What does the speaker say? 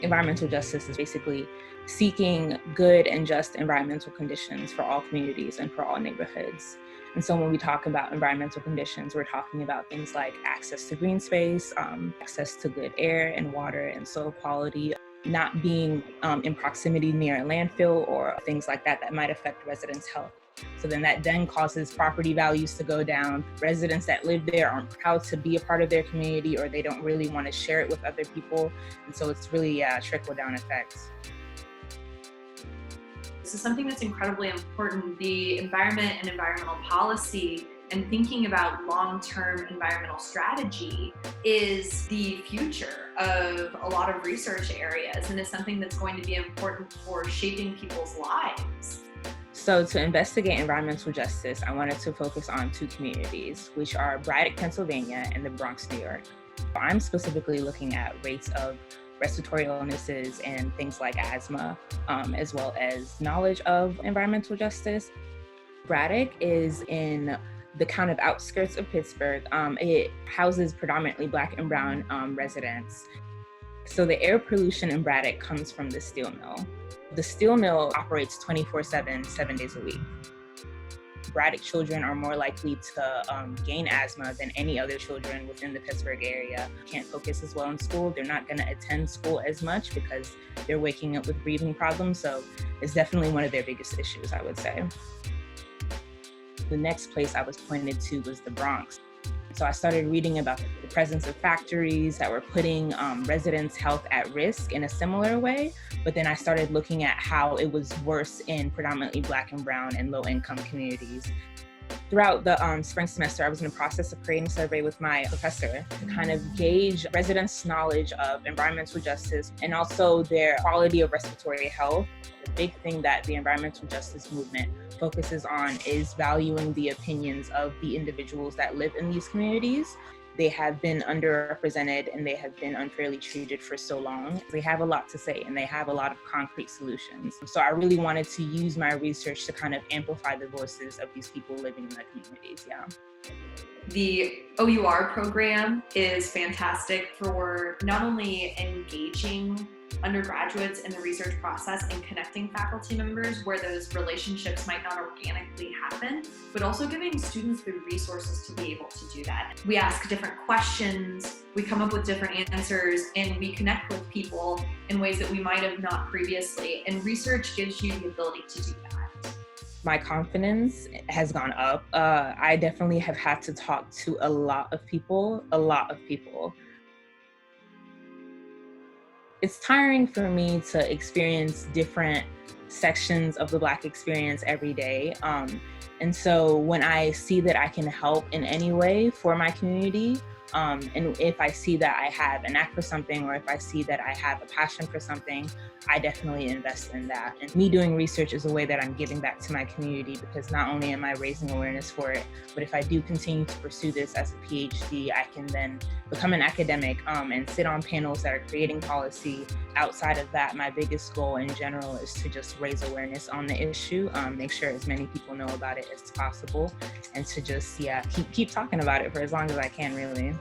Environmental justice is basically seeking good and just environmental conditions for all communities and for all neighborhoods. And so when we talk about environmental conditions, we're talking about things like access to green space, access to good air and water and soil quality, not being in proximity near a landfill or things like that that might affect residents' health. So then that then causes property values to go down. Residents that live there aren't proud to be a part of their community, or they don't really want to share it with other people. And so it's really trickle-down effects. This is something that's incredibly important. The environment and environmental policy and thinking about long-term environmental strategy is the future of a lot of research areas, and is something that's going to be important for shaping people's lives. So to investigate environmental justice, I wanted to focus on two communities, which are Braddock, Pennsylvania, and the Bronx, New York. I'm specifically looking at rates of respiratory illnesses and things like asthma, as well as knowledge of environmental justice. Braddock is in the kind of outskirts of Pittsburgh. It houses predominantly Black and brown residents. So the air pollution in Braddock comes from the steel mill. The steel mill operates 24/7, 7 days a week. Braddock children are more likely to gain asthma than any other children within the Pittsburgh area. Can't focus as well in school. They're not gonna attend school as much because they're waking up with breathing problems. So it's definitely one of their biggest issues, I would say. The next place I was pointed to was the Bronx. So I started reading about the presence of factories that were putting residents' health at risk in a similar way, but then I started looking at how it was worse in predominantly Black and brown and low-income communities. Throughout the spring semester, I was in the process of creating a survey with my professor to kind of gauge residents' knowledge of environmental justice and also their quality of respiratory health. The big thing that the environmental justice movement focuses on is valuing the opinions of the individuals that live in these communities. They have been underrepresented and they have been unfairly treated for so long. They have a lot to say and they have a lot of concrete solutions. So I really wanted to use my research to kind of amplify the voices of these people living in the communities, yeah. The OUR program is fantastic for not only engaging undergraduates in the research process and connecting faculty members where those relationships might not organically happen, but also giving students the resources to be able to do that. We ask different questions, we come up with different answers, and we connect with people in ways that we might have not previously. And research gives you the ability to do that. My confidence has gone up. I definitely have had to talk to a lot of people. It's tiring for me to experience different sections of the Black experience every day. And so when I see that I can help in any way for my community, and if I see that I have a knack for something, or if I see that I have a passion for something, I definitely invest in that. And me doing research is a way that I'm giving back to my community, because not only am I raising awareness for it, but if I do continue to pursue this as a PhD, I can then become an academic and sit on panels that are creating policy. Outside of that, my biggest goal in general is to just raise awareness on the issue, make sure as many people know about it as possible, and to just, keep talking about it for as long as I can, really.